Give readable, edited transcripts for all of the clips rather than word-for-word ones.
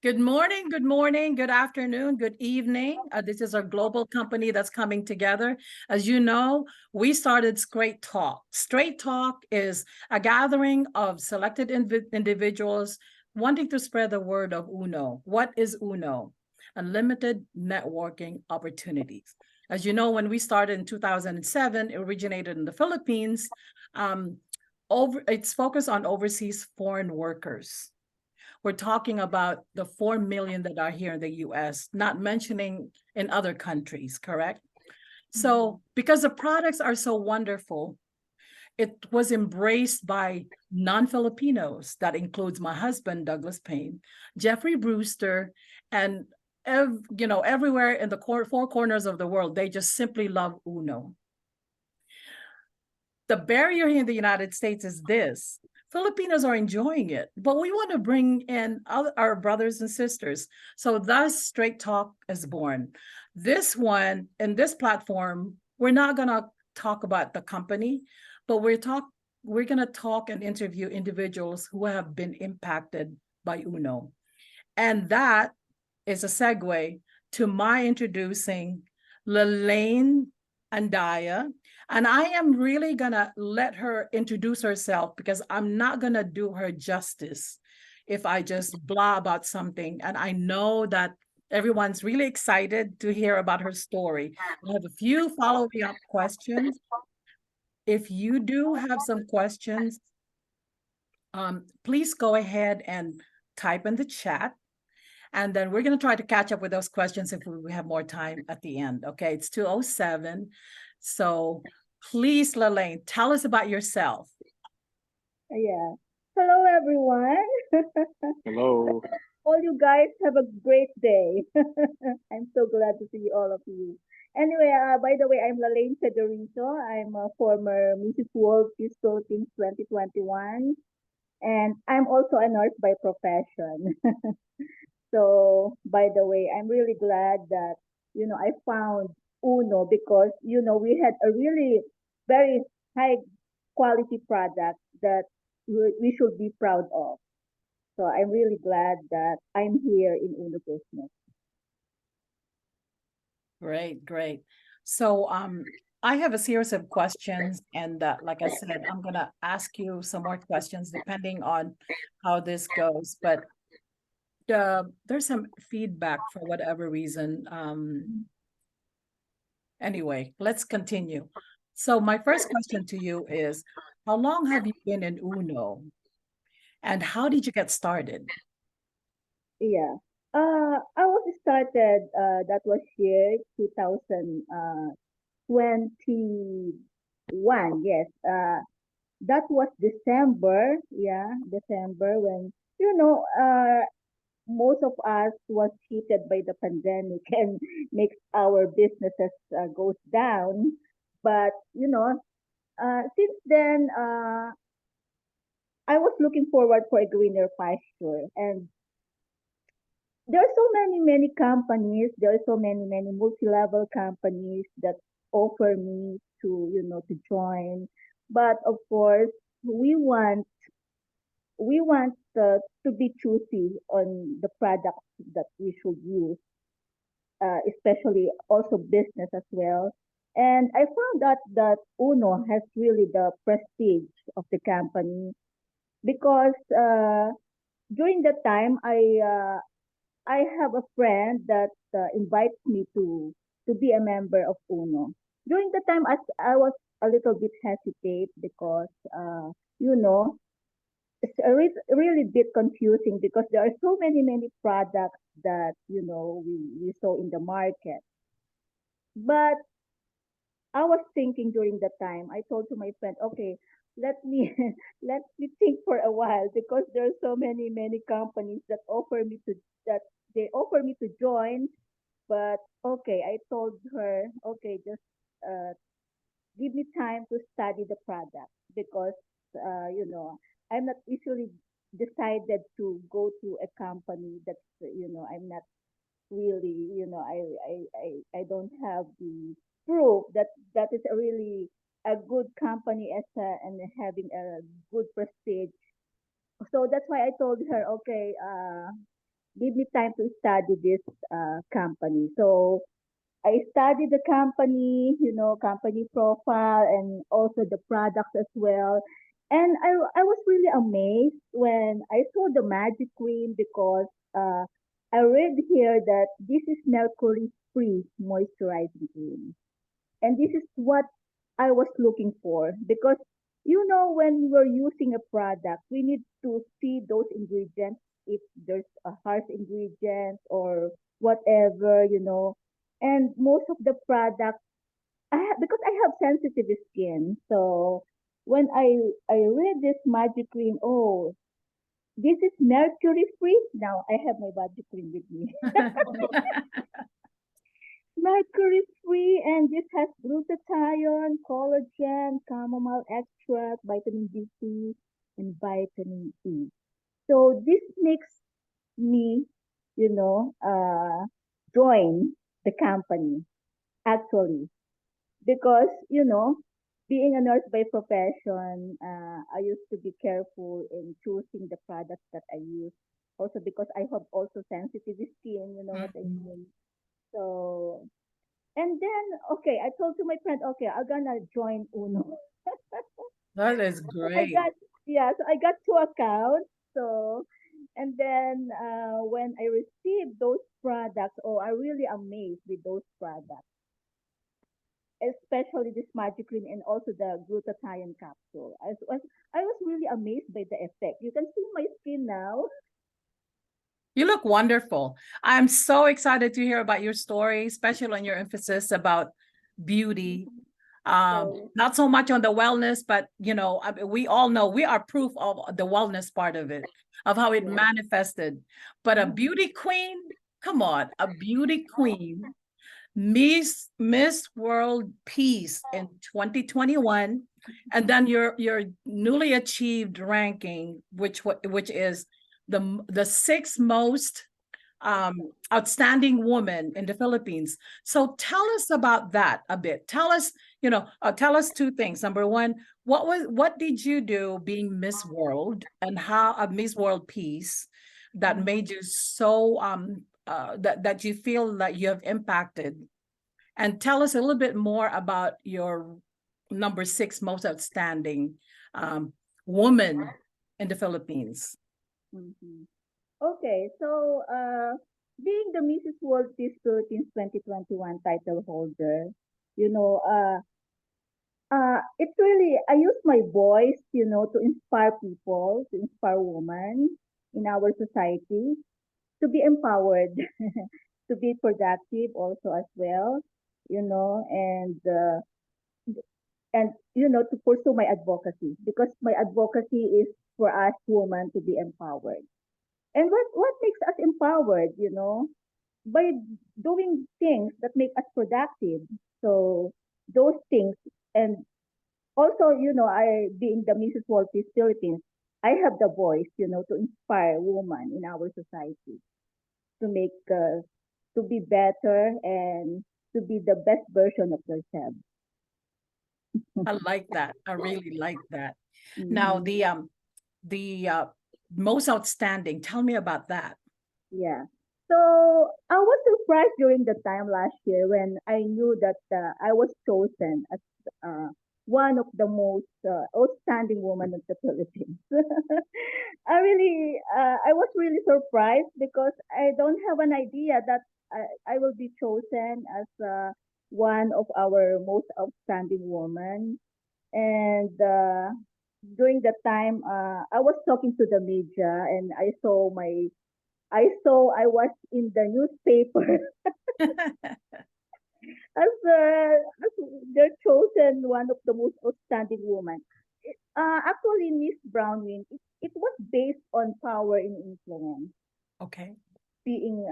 good morning, good afternoon, good evening. This is our global company that's coming together. As you know, we started Straight Talk. Straight Talk is a gathering of selected individuals wanting to spread the word of UNO. What is UNO? Unlimited networking opportunities. As you know, when we started in 2007, it originated in the Philippines. Um, it's focused on overseas foreign workers. We're talking about the 4 million that are here in the US, not mentioning in other countries, correct? So, because the products are so wonderful, it was embraced by non-Filipinos. That includes my husband, Douglas Payne, Jeffrey Brewster, and everywhere in the four corners of the world, they just simply love Uno. The barrier here in the United States is this. Filipinos are enjoying it, but we want to bring in our brothers and sisters. So thus Straight Talk is born. This one, in this platform, we're not going to talk about the company, but we're going to talk and interview individuals who have been impacted by UNO. And that is a segue to my introducing Lalaine Andaya. And I am really going to let her introduce herself because I'm not going to do her justice if I just blah about something. And I know that everyone's really excited to hear about her story. I have a few following up questions. If you do have some questions, please go ahead and type in the chat. And then we're going to try to catch up with those questions if we have more time at the end. Okay, it's 2:07. So please, Lalaine, tell us about yourself. Yeah. Hello, everyone. Hello. All you guys have a great day. I'm so glad to see all of you. Anyway, by the way, I'm Lalaine Federizo. I'm a former Mrs. World Peace Philippines 2021, and I'm also a nurse by profession. So, by the way, I'm really glad that, I found Uno because, we had a really very high quality product that we should be proud of. So I'm really glad that I'm here in Uno Business. Great, great. So I have a series of questions, and like I said, I'm gonna ask you some more questions depending on how this goes. But there's some feedback for whatever reason. Anyway, let's continue. So my first question to you is, how long have you been in Uno, and how did you get started? Yeah. I was started, that was year 2021. Yes. That was December. Yeah. December when, most of us was hit by the pandemic and makes our businesses goes down. But, since then, I was looking forward for a greener pasture. And there are so many companies, there are so many multi-level companies that offer me to, to join. But of course, we want to be choosy on the products that we should use, especially also business as well. And I found out that Uno has really the prestige of the company because during that time I have a friend that invites me to be a member of Uno. During the time, I was a little bit hesitate because you know it's really bit confusing because there are so many products that we saw in the market. But I was thinking during the time. I told to my friend, okay, let me let me think for a while because there are so many companies that they offer me to join. But okay, I told her, okay, just uh, give me time to study the product because I'm not usually decided to go to a company that's I'm not really, I don't have the proof that that is a really a good company as and having a good prestige. So that's why I told her, okay, give me time to study this company. So I studied the company, company profile and also the products as well. And I was really amazed when I saw the magic cream because uh, I read here that this is mercury-free moisturizing cream. And this is what I was looking for because when we're using a product, we need to see those ingredients if there's a harsh ingredient or whatever. And most of the products, because I have sensitive skin, so when I read this magic cream, oh, this is mercury free. Now I have my magic cream with me. Mercury free, and this has glutathione, collagen, chamomile extract, vitamin D3, and vitamin E. So this makes me, you know, uh, join the company actually because, being a nurse by profession, I used to be careful in choosing the products that I use. Also because I have also sensitive skin, you know what I Mhm. mean? So and then, okay, I told to my friend, okay, I'm gonna join Uno. That is So I great. got, yeah, so I got two accounts. So, and then when I received those products, oh, I'm really amazed with those products, especially this magic cream and also the glutathione capsule. I was really amazed by the effect. You can see my skin now. You look wonderful. I'm so excited to hear about your story, especially on your emphasis about beauty. So, Not so much on the wellness, but I mean, we all know we are proof of the wellness part of it, of how it yeah. manifested. But a Mhm. beauty queen, come on, a beauty queen, Miss World Peace in 2021, and then your newly achieved ranking, which is the sixth most outstanding woman in the Philippines. So tell us about that a bit. Tell us two things. Number one, what did you do being Miss World and how a Miss World Peace that Mhm. made you so that you feel that you have impacted, and tell us a little bit more about your number six most outstanding um, woman in the Philippines. Mhm. Okay, so being the Mrs. World Peace Philippines 2021 title holder, you know, uh, it's really I use my voice, to inspire people, to inspire women in our society to be empowered, to be productive also as well, and to pursue my advocacy because my advocacy is for us women to be empowered. And what makes us empowered, by doing things that make us productive. So those things, and also, I being the Mrs. World Peace Philippines, I have the voice, to inspire women in our society to make to be better and to be the best version of themselves. I like that. I really like that. Now, Hmm. the most outstanding. Tell me about that. Yeah. So I was surprised during the time last year when I knew that I was chosen as uh, one of the most outstanding women of the Philippines. I was really surprised because I don't have an idea that I will be chosen as one of our most outstanding women. And during that time, I was talking to the media and I was in the newspaper as they're chosen one of the most outstanding women. Actually, Miss Brownwing, it was based on power and influence, Okay. being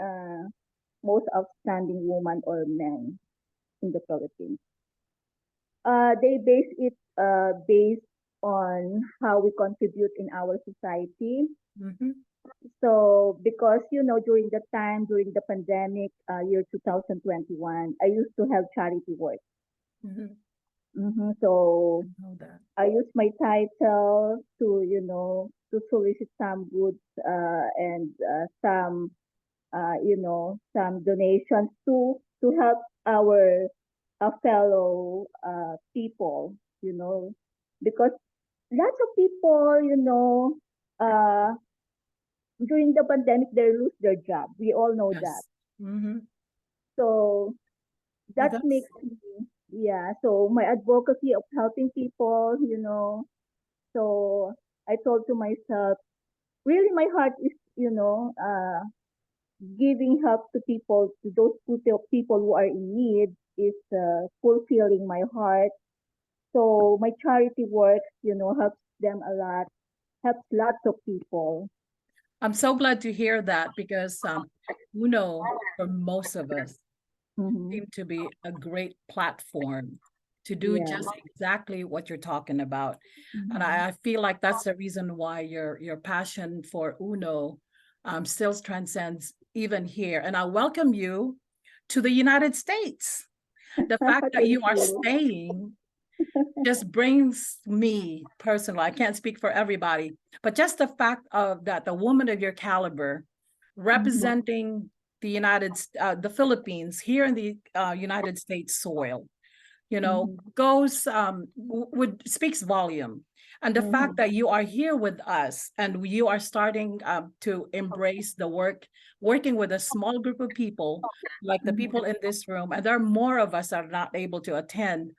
most outstanding woman or man in the Philippines. They base it based on how we contribute in our society. Hmm. So because during the pandemic year 2021, I used to have charity work. Hmm. So I know that. I use my title to solicit some goods and some some donations to help our fellow people, because lots of people, uh, during the pandemic, they lose their job. We all know that. Yes. Mm-hmm. So that That's makes me, yeah. So my advocacy of helping people, so I told to myself, really, my heart is, giving help to people, to those people who are in need, is fulfilling my heart. So my charity work, helps them a lot, helps lots of people. I'm so glad to hear that because Uno, for most of us, Mm-hmm. seem to be a great platform to do Yeah. just exactly what you're talking about. And Mm-hmm. I feel like that's the reason why your passion for Uno still transcends even here. And I welcome you to the United States. The fact that Thank you are you. staying just brings me personally, I can't speak for everybody, but just the fact of that the woman of your caliber Mm-hmm. representing the Philippines here in the United States soil, Mm-hmm. goes would speaks volume. And the fact Mm-hmm. that you are here with us and you are starting to embrace the working with a small group of people, like the Mm-hmm. people in this room, and there are more of us that are not able to attend,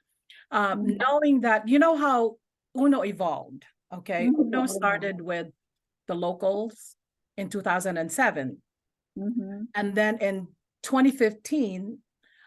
Mm-hmm. knowing that you know how Uno evolved. Okay, Uno Mm-hmm. started with the locals in 2007, Mm-hmm. and then in 2015,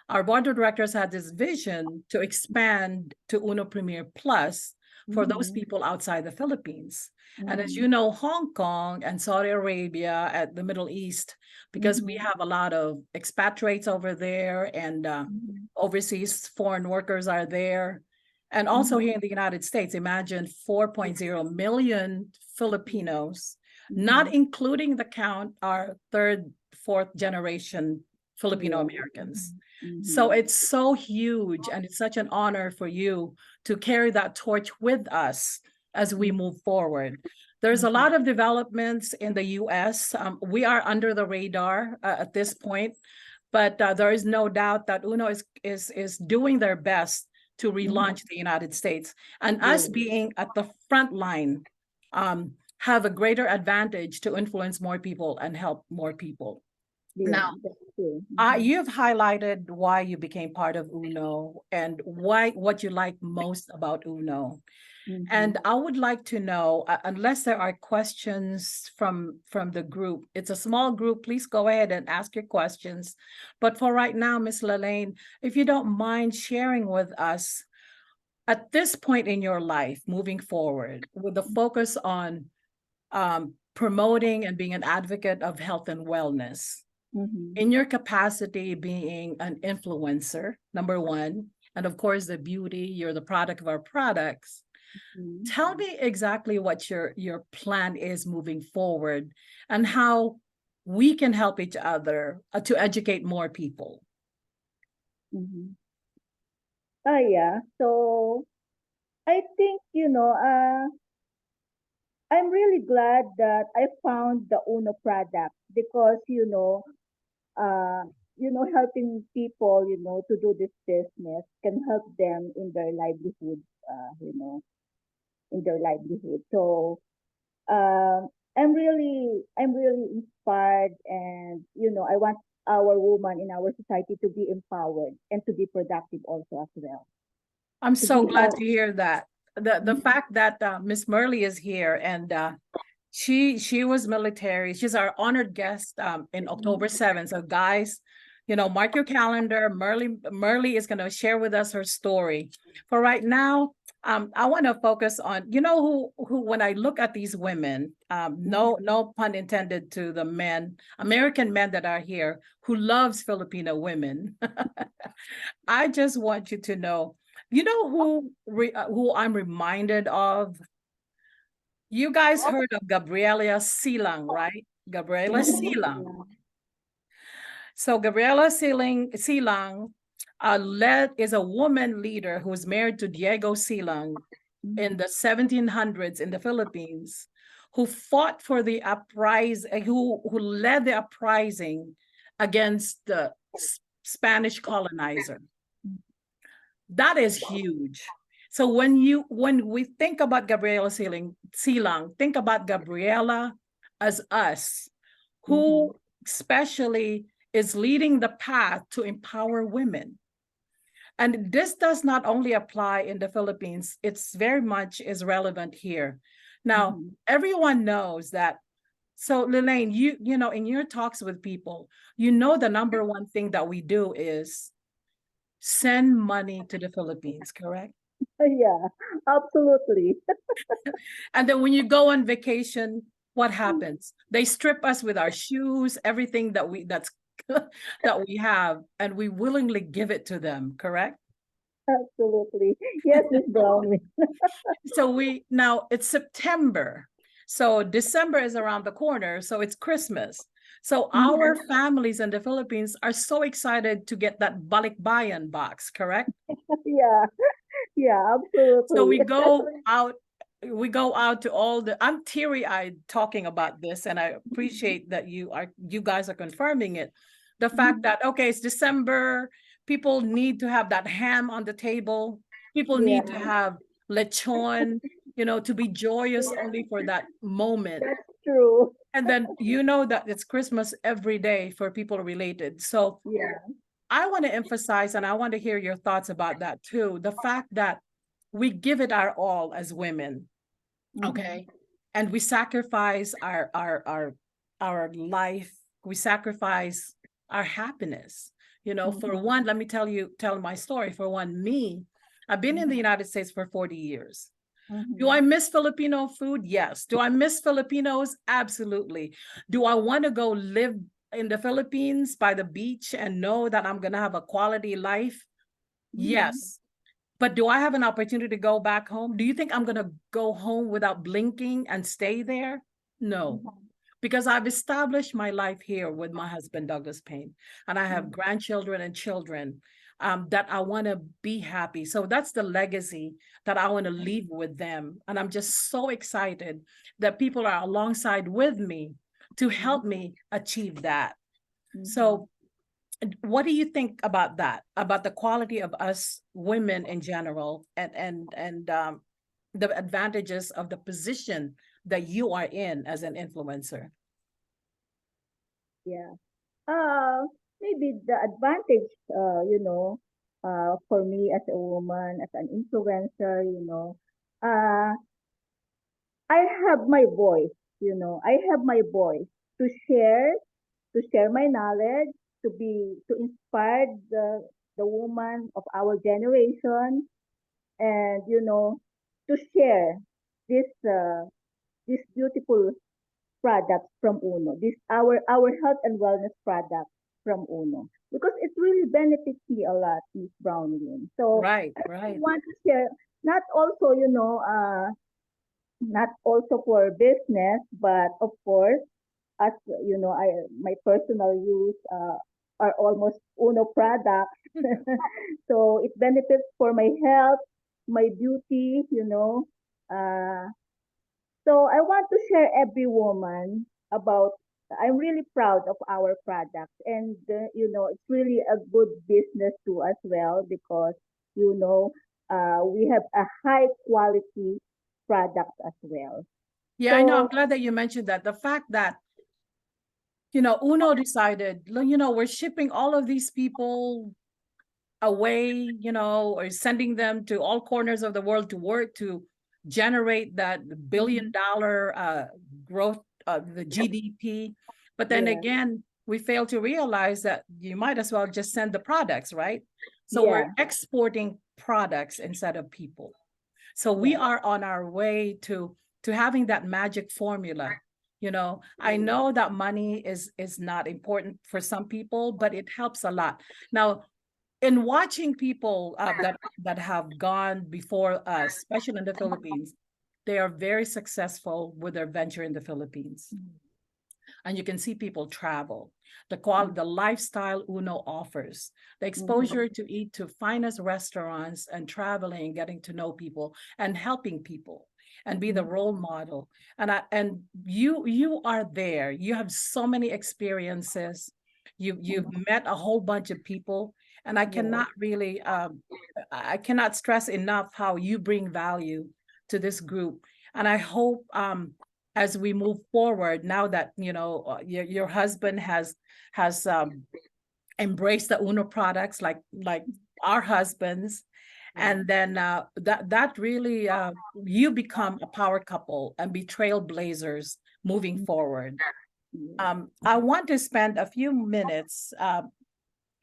our board of directors had this vision to expand to Uno Premier Plus for those Mm-hmm. people outside the Philippines. And as Mm-hmm. you know, Hong Kong and Saudi Arabia at the Middle East, because we Mm-hmm. have a lot of expatriates over there and Mm-hmm. overseas foreign workers are there. And also Mm-hmm. here in the United States, imagine 4.0 million Filipinos, Mm-hmm. not including the count our third, fourth generation Filipino Yeah. Americans. So Mm-hmm. it's so huge and it's such an honor for you to carry that torch with us as we move forward. There's a Mm-hmm. lot of developments in the US. We are under the radar at this point, but there is no doubt that Uno is doing their best to Mm-hmm. relaunch the United States, and us Yeah. being at the front line have a greater advantage to influence more people and help more people. Yeah. Now, That's true. Mm-hmm. you've highlighted why you became part of Uno and why what you like most about Uno. Mm-hmm. And I would like to know, unless there are questions from the group, it's a small group. Please go ahead and ask your questions. But for right now, Miss Lalaine, if you don't mind sharing with us at this point in your life, moving forward, with the focus on promoting and being an advocate of health and wellness, Mm-hmm. in your capacity being an influencer, number one, and of course the beauty, you're the product of our products. Mm-hmm. Tell me exactly what your plan is moving forward and how we can help each other to educate more people. Mm-hmm. Yeah. So I think, I'm really glad that I found the Uno product because, uh, helping people, to do this business can help them in their livelihood, in their livelihood. So, I'm really inspired, and I want our woman in our society to be empowered and to be productive also as well. I'm To so be glad help. to hear that. The Mhm. fact that Miss Murley is here and she was military. She's our honored guest in October 7th. So guys, mark your calendar. Murley is going to share with us her story. For right now, I want to focus on who when I look at these women, no pun intended to the men, American men that are here who loves Filipino women. I just want you to know, who I'm reminded of. You guys heard of Gabriela Silang, right? Gabriela Silang. Yeah. So Gabriela Silang is a woman leader who's married to Diego Silang in Mhm. the 1700s in the Philippines, who fought for the uprising, who led the uprising against the Spanish colonizer. That is huge. So when we think about Gabriela Silang, think about Gabriela as us, who especially is leading the path to empower women. And this does not only apply in the Philippines, it's very much is relevant here. Now, everyone knows that. So Lalaine, you know, in your talks with people, you know, the number one thing that we do is send money to the Philippines, correct? Yeah, absolutely. And then when you go on vacation, what happens? They strip us with our shoes, everything that's that we have, and we willingly give it to them, correct? Absolutely. Yes, Miss Brownlee. So now it's September. So December is around the corner, so it's Christmas. So our families in the Philippines are so excited to get that balikbayan box, correct? Yeah, yeah, So absolutely. we go out to all the, I'm teary-eyed talking about this, and I appreciate that you guys are confirming it. The fact that, okay, it's December, people need to have that ham on the table. People need to Yeah, have lechon, you know, to be joyous only for that moment. that's true. And then you know that it's Christmas every day for people related. So Yeah. I want to emphasize, and I want to hear your thoughts about that too. The fact that we give it our all as women, okay? And we sacrifice our life, we sacrifice our happiness. You know, for one, let me tell my story. For one, me, I've been in the United States for 40 years. Do I miss Filipino food? Yes. Do I miss Filipinos? Absolutely. Do I want to go live in the Philippines by the beach and know that I'm going to have a quality life? Yes. But do I have an opportunity to go back home? Do you think I'm going to go home without blinking and stay there? No, because I've established my life here with my husband, Douglas Payne, and I have grandchildren and children that I want to be happy. So that's the legacy that I want to leave with them. And I'm just so excited that people are alongside with me to help me achieve that. So what do you think about that, about the quality of us women in general, and the advantages of the position that you are in as an influencer? Yeah. Uh, Maybe the advantage, for me as a woman, as an influencer, uh, I have my voice, I have my voice to share, my knowledge, to inspire the woman of our generation, and, to share this, this beautiful products from Uno. This our health and wellness products from Uno, because it really benefits me a lot, Miss Brownlee. So Right, I really right. want to share, not also not also for business, but of course, as I my personal use are almost Uno products. So it benefits for my health, my beauty, Uh, so I want to share every woman about. I'm really proud of our products, and it's really a good business too as well, because you know we have a high quality product as well. Yeah, I know. I'm So glad that you mentioned that. The fact that, Uno decided, we're shipping all of these people away, or sending them to all corners of the world to work to generate that $1 billion growth of the GDP. But then yeah, again, we fail to realize that you might as well just send the products, right? So we're yeah, exporting products instead of people. So we yeah, are on our way to having that magic formula. I know that money is not important for some people, but it helps a lot. Now, in watching people that have gone before us, especially in the Philippines, they are very successful with their venture in the Philippines. And you can see people travel, the lifestyle Uno offers, the exposure to eat to finest restaurants, and traveling, getting to know people and helping people. and be the role model. And you are there. You have so many experiences. You've met a whole bunch of people, and I Yes. cannot really I cannot stress enough how you bring value to this group. And I hope as we move forward, now that your husband has embraced the Uno products like our husbands, and then that really you become a power couple and be trailblazers moving forward. Yes. I want to spend a few minutes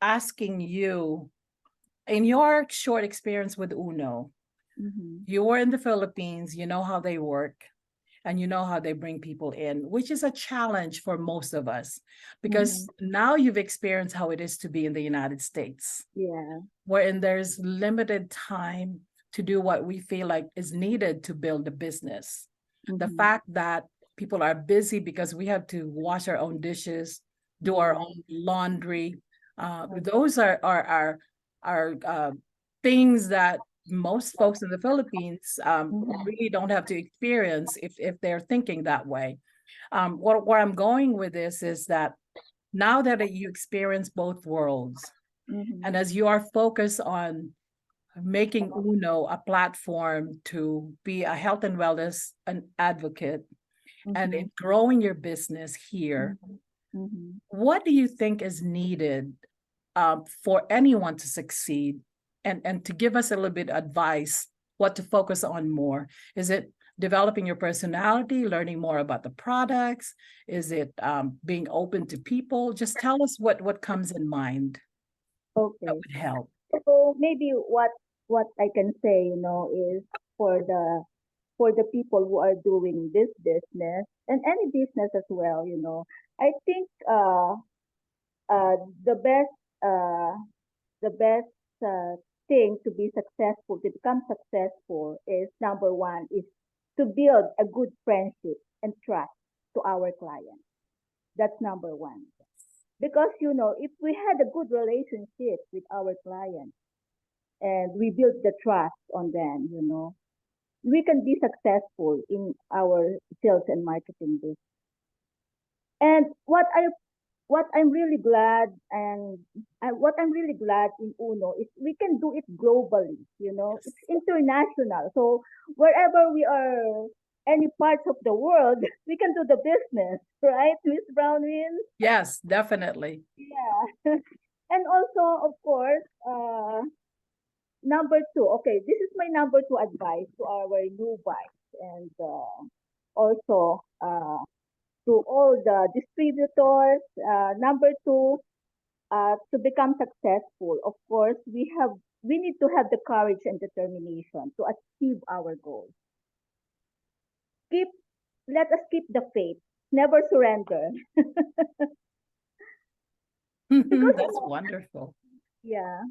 asking you, in your short experience with Uno, Mhm. you were in the Philippines, you know how they work, and you know how they bring people in, which is a challenge for most of us, because now you've experienced how it is to be in the United States, Yeah. wherein there's limited time to do what we feel like is needed to build a business. The Mhm. fact that people are busy because we have to wash our own dishes, do our Yeah. own laundry. Those are things that most folks in the Philippines really don't have to experience if they're thinking that way. Where I'm going with this is that now that you experience both worlds, Mhm. and as you are focused on making Uno a platform to be a health and wellness advocate, and in Mhm. growing your business here, Mhm. Mhm. what do you think is needed for anyone to succeed, and to give us a little bit of advice what to focus on more? Is it developing your personality, learning more about the products? Is it being open to people? Just tell us what comes in mind that Okay. would help. So maybe what I can say, is for the people who are doing this business and any business as well, I think uh the best uh the best thing to be successful, to become successful, is number one is to build a good friendship and trust to our clients. That's number one. Because, if we had a good relationship with our clients and we build the trust on them, we can be successful in our sales and marketing business. And what I'm really glad in Uno is we can do it globally, Yes. it's international. So wherever we are, any parts of the world, we can do the business, right, Miss Brownwin? Yes, definitely. Yeah. And also, of course, number two, okay, this is my number two advice to our new buyers, and also to all the distributors. Number two, to become successful, of course, we need to have the courage and determination to achieve our goals. Keep Let us keep the faith. Never surrender. Because That's wonderful. yeah,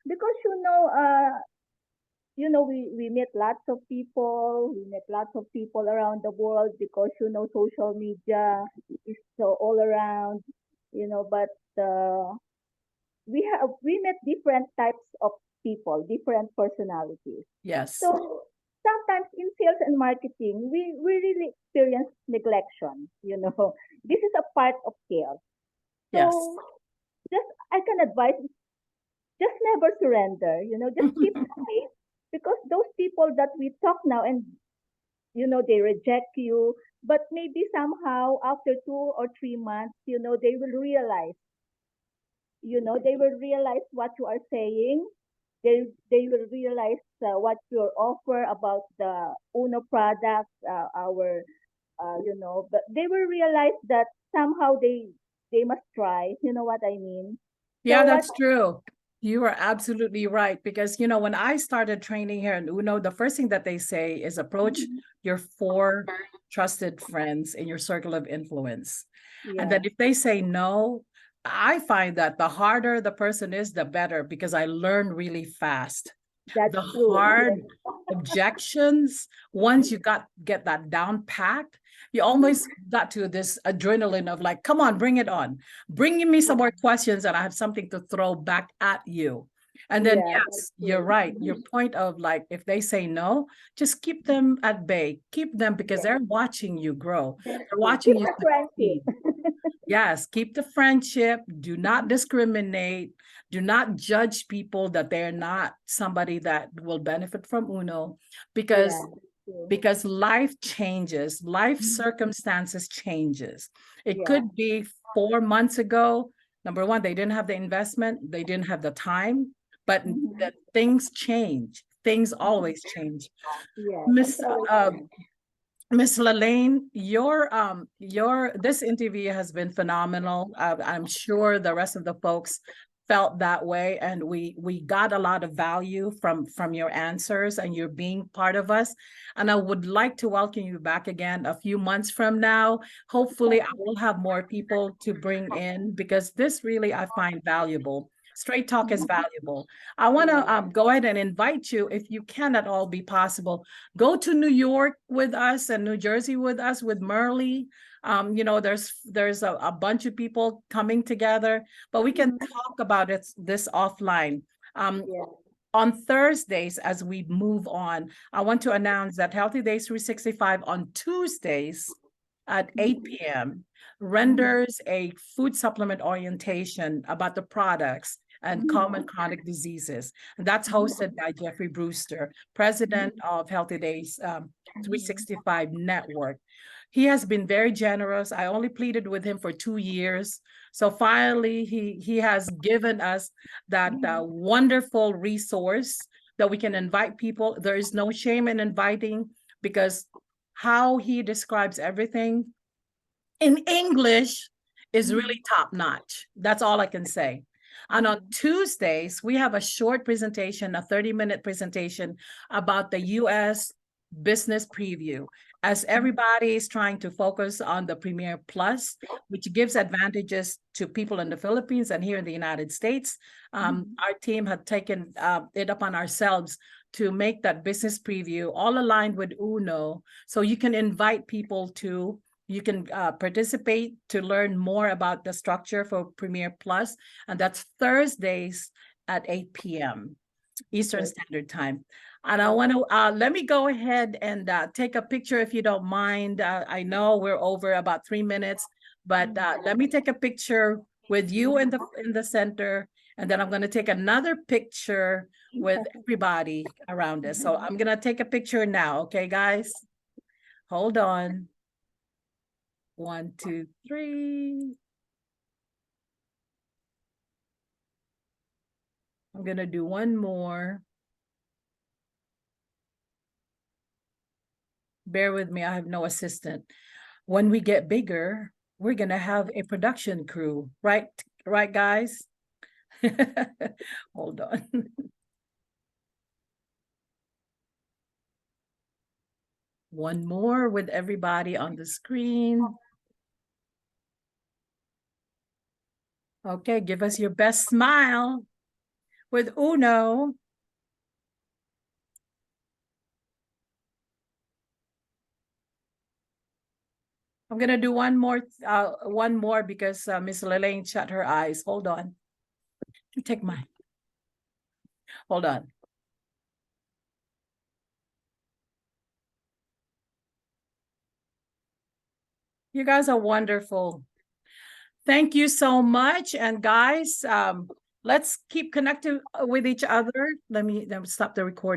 because we meet lots of people. We met lots of people around the world because social media is so all around. But we met different types of people, different personalities. Yes. So sometimes in sales and marketing, we really experience neglection. This is a part of sales. Yes. So just I can advise, just never surrender. Just keep the faith, because those people that we talk now, and they reject you, but maybe somehow after 2 or 3 months, they will realize what you are saying. They will realize what your offer about the Uno product, but they will realize that somehow they must try. You know what I mean? Yeah, So what? that's true. You are absolutely right. Because, when I started training here in Uno, the first thing that they say is approach your 4 trusted friends in your circle of influence. And then Yeah, if they say no, I find that the harder the person is, the better, because I learn really fast. that's The true. hard objections, once you get that down packed, you almost got to this adrenaline of like, come on, bring it on. Bring me some more questions, and I have something to throw back at you. And then, Yeah, yes, that's you're true. right. Your point of like, if they say no, just keep them at bay. Keep them because Yes. they're watching you grow. That's They're true. watching Keep you the friendship. succeed. Yes, keep the friendship. Do not discriminate. Do not judge people that they're not somebody that will benefit from Uno because Yeah, that's true. because life changes, life circumstances changes. It Yeah. could be 4 months ago. Number one, they didn't have the investment, they didn't have the time, but Mhm. things change. Things always change. Yeah, Miss it's always Miss Lalaine, your this interview has been phenomenal. I'm sure the rest of the folks felt that way, and we got a lot of value from your answers and your being part of us. And I would like to welcome you back again a few months from now. Hopefully, I will have more people to bring in because this really I find valuable. Straight talk is valuable. I want to go ahead and invite you, if you can at all be possible, go to New York with us and New Jersey with us with Merle. There's a bunch of people coming together, but we can talk about it this offline. yeah. On Thursdays, as we move on, I want to announce that Healthy Days 365 on Tuesdays at 8 p.m. renders a food supplement orientation about the products and common chronic diseases. And that's hosted by Jeffrey Brewster, president of Healthy Days 365 Network. He has been very generous. I only pleaded with him for 2 years. So finally, he has given us that wonderful resource that we can invite people. There is no shame in inviting because how he describes everything in English is really top notch. That's all I can say. And on Tuesdays, we have a short presentation, a 30-minute presentation about the US business preview. As everybody is trying to focus on the Premier Plus, which gives advantages to people in the Philippines and here in the United States, our team had taken it upon ourselves to make that business preview all aligned with UNO. So you can invite people to you can participate to learn more about the structure for Premier Plus, and that's Thursdays at 8 p.m. Eastern Standard Time. And I want to let me go ahead and take a picture if you don't mind. I know we're over about 3 minutes, but let me take a picture with you in the center, and then I'm going to take another picture with everybody around us. So I'm going to take a picture now, okay, guys? Hold on. 1, 2, 3. I'm going to do one more. Bear with me, I have no assistant. When we get bigger, we're going to have a production crew, right? Right, guys? Hold on. One more with everybody on the screen. Okay, give us your best smile with Uno. I'm gonna do one more because Miss Lalaine shut her eyes. Hold on. Take mine. Hold on. You guys are wonderful. Thank you so much. And guys, let's keep connected with each other. Let me stop the recording.